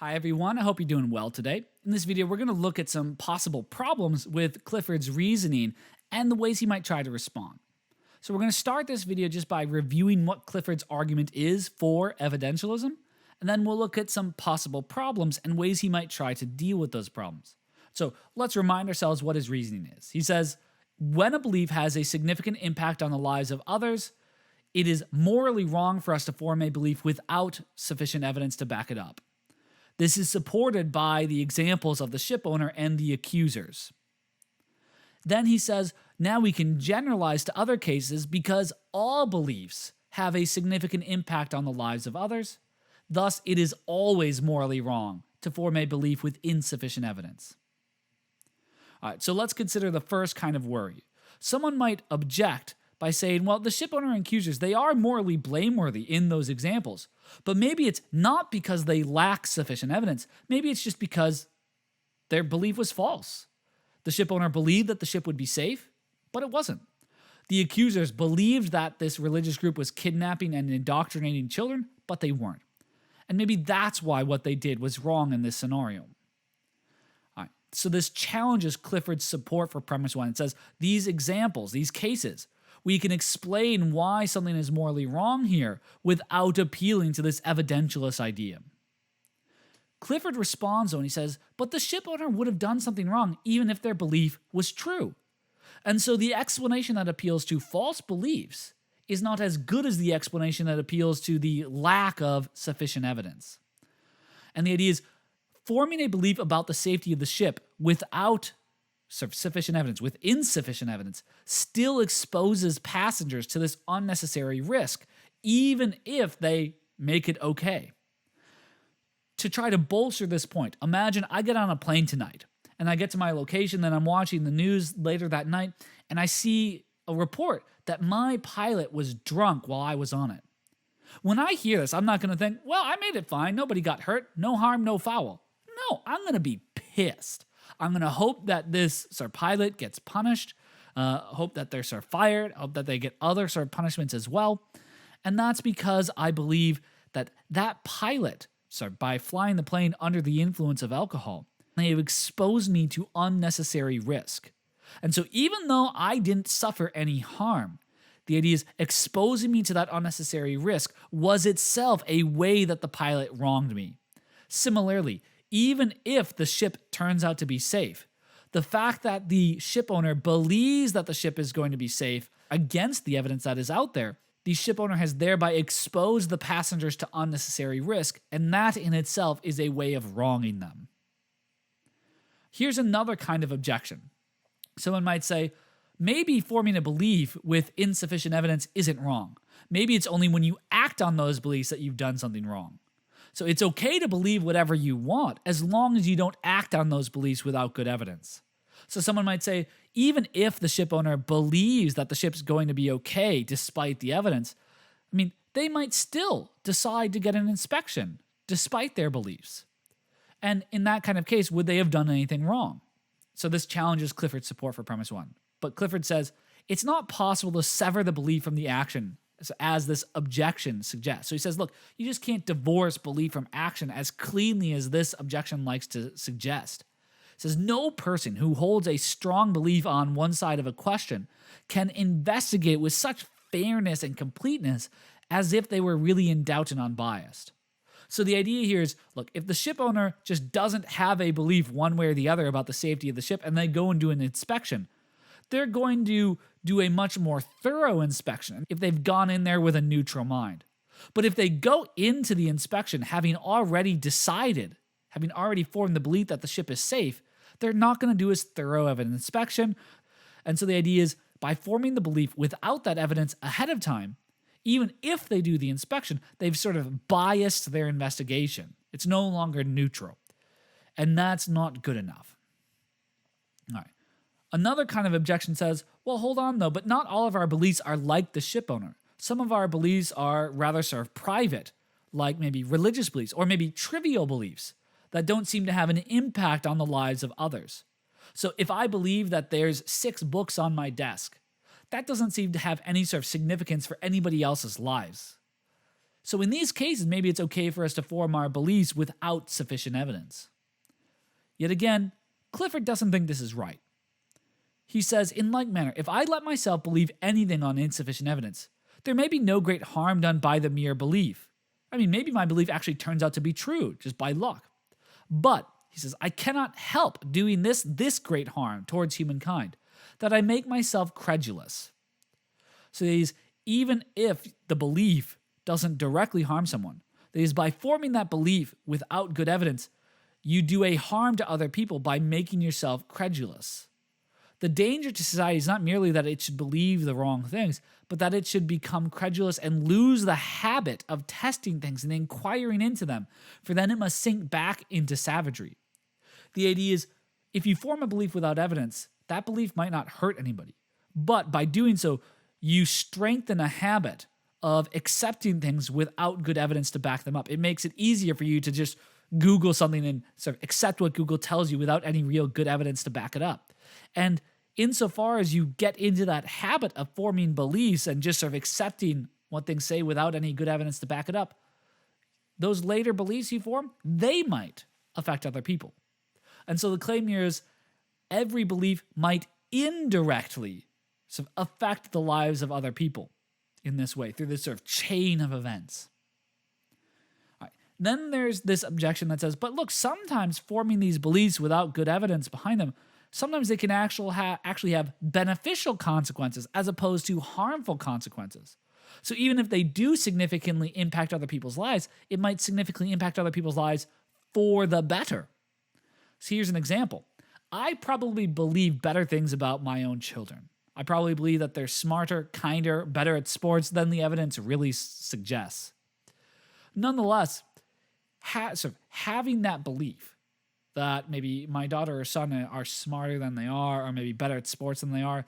Hi everyone, I hope you're doing well today. In this video, we're going to look at some possible problems with Clifford's reasoning and the ways he might try to respond. So we're going to start this video just by reviewing what Clifford's argument is for evidentialism, and then we'll look at some possible problems and ways he might try to deal with those problems. So let's remind ourselves what his reasoning is. He says, when a belief has a significant impact on the lives of others, it is morally wrong for us to form a belief without sufficient evidence to back it up. This is supported by the examples of the ship owner and the accusers. Then he says, now we can generalize to other cases because all beliefs have a significant impact on the lives of others. Thus, it is always morally wrong to form a belief with insufficient evidence. All right, so let's consider the first kind of worry. Someone might object by saying, well, the ship owner and accusers, they are morally blameworthy in those examples. But maybe it's not because they lack sufficient evidence. Maybe it's just because their belief was false. The ship owner believed that the ship would be safe, but it wasn't. The accusers believed that this religious group was kidnapping and indoctrinating children, but they weren't. And maybe that's why what they did was wrong in this scenario. All right, so this challenges Clifford's support for premise one. It says these examples, these cases, we can explain why something is morally wrong here without appealing to this evidentialist idea. Clifford responds though, and he says, but the ship owner would have done something wrong even if their belief was true. And so the explanation that appeals to false beliefs is not as good as the explanation that appeals to the lack of sufficient evidence. And the idea is forming a belief about the safety of the ship without sufficient evidence, with insufficient evidence, still exposes passengers to this unnecessary risk, even if they make it okay. To try to bolster this point, imagine I get on a plane tonight, and I get to my location, then I'm watching the news later that night, and I see a report that my pilot was drunk while I was on it. When I hear this, I'm not going to think, well, I made it fine, nobody got hurt, no harm, no foul. No, I'm going to be pissed. I'm going to hope that this pilot gets punished, hope that they're fired, hope that they get other punishments as well. And that's because I believe that that pilot, by flying the plane under the influence of alcohol, they have exposed me to unnecessary risk. And so even though I didn't suffer any harm, the idea is exposing me to that unnecessary risk was itself a way that the pilot wronged me. Similarly, even if the ship turns out to be safe, the fact that the ship owner believes that the ship is going to be safe against the evidence that is out there, the ship owner has thereby exposed the passengers to unnecessary risk, and that in itself is a way of wronging them. Here's another kind of objection. Someone might say, maybe forming a belief with insufficient evidence isn't wrong. Maybe it's only when you act on those beliefs that you've done something wrong. So it's okay to believe whatever you want as long as you don't act on those beliefs without good evidence. So someone might say, even if the ship owner believes that the ship's going to be okay despite the evidence, they might still decide to get an inspection despite their beliefs. And in that kind of case, would they have done anything wrong? So this challenges Clifford's support for premise one. But Clifford says, it's not possible to sever the belief from the action, as this objection suggests. So he says, look, you just can't divorce belief from action as cleanly as this objection likes to suggest. It says, no person who holds a strong belief on one side of a question can investigate with such fairness and completeness as if they were really in doubt and unbiased. So the idea here is, look, if the ship owner just doesn't have a belief one way or the other about the safety of the ship and they go and do an inspection, they're going to do a much more thorough inspection if they've gone in there with a neutral mind. But if they go into the inspection having already decided, having already formed the belief that the ship is safe, they're not going to do as thorough of an inspection. And so the idea is, by forming the belief without that evidence ahead of time, even if they do the inspection, they've biased their investigation. It's no longer neutral. And that's not good enough. All right. Another kind of objection says, well, hold on though, but not all of our beliefs are like the ship owner. Some of our beliefs are rather private, like maybe religious beliefs or maybe trivial beliefs that don't seem to have an impact on the lives of others. So if I believe that there's 6 books on my desk, that doesn't seem to have any significance for anybody else's lives. So in these cases, maybe it's okay for us to form our beliefs without sufficient evidence. Yet again, Clifford doesn't think this is right. He says, in like manner, if I let myself believe anything on insufficient evidence, there may be no great harm done by the mere belief. I mean, maybe my belief actually turns out to be true, just by luck. But, he says, I cannot help doing this great harm towards humankind, that I make myself credulous. So even if the belief doesn't directly harm someone, that is, by forming that belief without good evidence, you do a harm to other people by making yourself credulous. The danger to society is not merely that it should believe the wrong things, but that it should become credulous and lose the habit of testing things and inquiring into them, for then it must sink back into savagery. The idea is, if you form a belief without evidence, that belief might not hurt anybody. But by doing so, you strengthen a habit of accepting things without good evidence to back them up. It makes it easier for you to just Google something and sort of accept what Google tells you without any real good evidence to back it up. And insofar as you get into that habit of forming beliefs and just sort of accepting what things say without any good evidence to back it up, those later beliefs you form, they might affect other people. And so the claim here is every belief might indirectly sort of affect the lives of other people in this way, through this sort of chain of events. All right. Then there's this objection that says, but look, sometimes forming these beliefs without good evidence behind them, sometimes they can actually have beneficial consequences as opposed to harmful consequences. So even if they do significantly impact other people's lives, it might significantly impact other people's lives for the better. So here's an example. I probably believe better things about my own children. I probably believe that they're smarter, kinder, better at sports than the evidence really suggests. Nonetheless, having that belief that maybe my daughter or son are smarter than they are, or maybe better at sports than they are,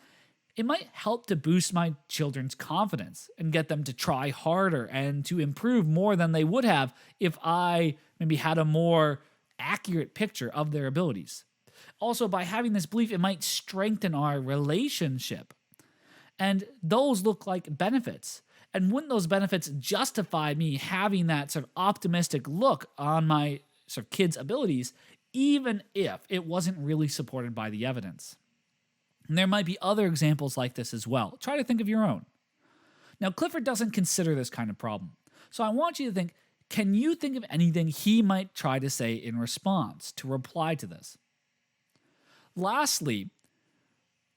it might help to boost my children's confidence and get them to try harder and to improve more than they would have if I maybe had a more accurate picture of their abilities. Also, by having this belief, it might strengthen our relationship. And those look like benefits. And wouldn't those benefits justify me having that sort of optimistic look on my sort of kids' abilities, even if it wasn't really supported by the evidence? And there might be other examples like this as well. Try to think of your own. Now, Clifford doesn't consider this kind of problem. So I want you to think, can you think of anything he might try to say in response to reply to this? Lastly,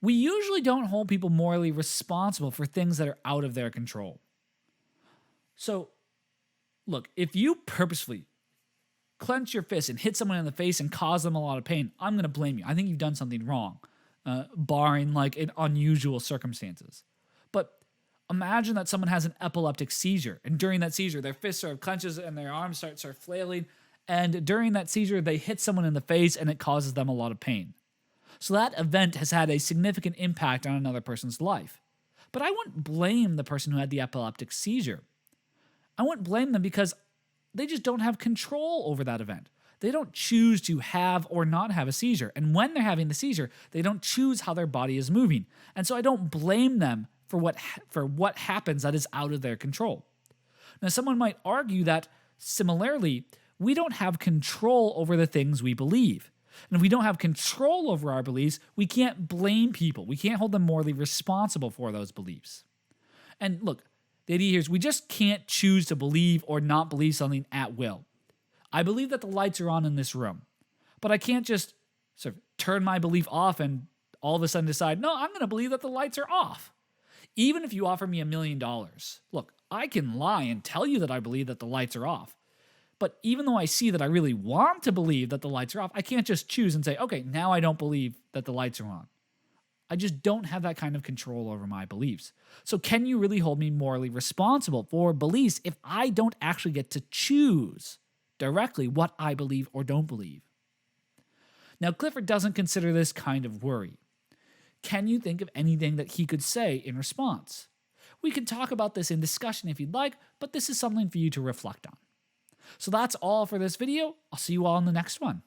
we usually don't hold people morally responsible for things that are out of their control. So, look, if you purposefully clench your fist and hit someone in the face and cause them a lot of pain, I'm going to blame you. I think you've done something wrong, barring like in unusual circumstances. But imagine that someone has an epileptic seizure, and during that seizure, their fist sort of clenches and their arms start flailing, and during that seizure, they hit someone in the face and it causes them a lot of pain. So that event has had a significant impact on another person's life. But I wouldn't blame the person who had the epileptic seizure. I wouldn't blame them because they just don't have control over that event. They don't choose to have or not have a seizure. And when they're having the seizure, they don't choose how their body is moving. And so I don't blame them for what happens that is out of their control. Now, someone might argue that, similarly, we don't have control over the things we believe. And if we don't have control over our beliefs, we can't blame people. We can't hold them morally responsible for those beliefs. And look, the idea here is we just can't choose to believe or not believe something at will. I believe that the lights are on in this room, but I can't just sort of turn my belief off and all of a sudden decide, no, I'm going to believe that the lights are off. Even if you offer me $1 million, look, I can lie and tell you that I believe that the lights are off. But even though I see that I really want to believe that the lights are off, I can't just choose and say, okay, now I don't believe that the lights are on. I just don't have that kind of control over my beliefs. So can you really hold me morally responsible for beliefs if I don't actually get to choose directly what I believe or don't believe? Now, Clifford doesn't consider this kind of worry. Can you think of anything that he could say in response? We can talk about this in discussion if you'd like, but this is something for you to reflect on. So that's all for this video. I'll see you all in the next one.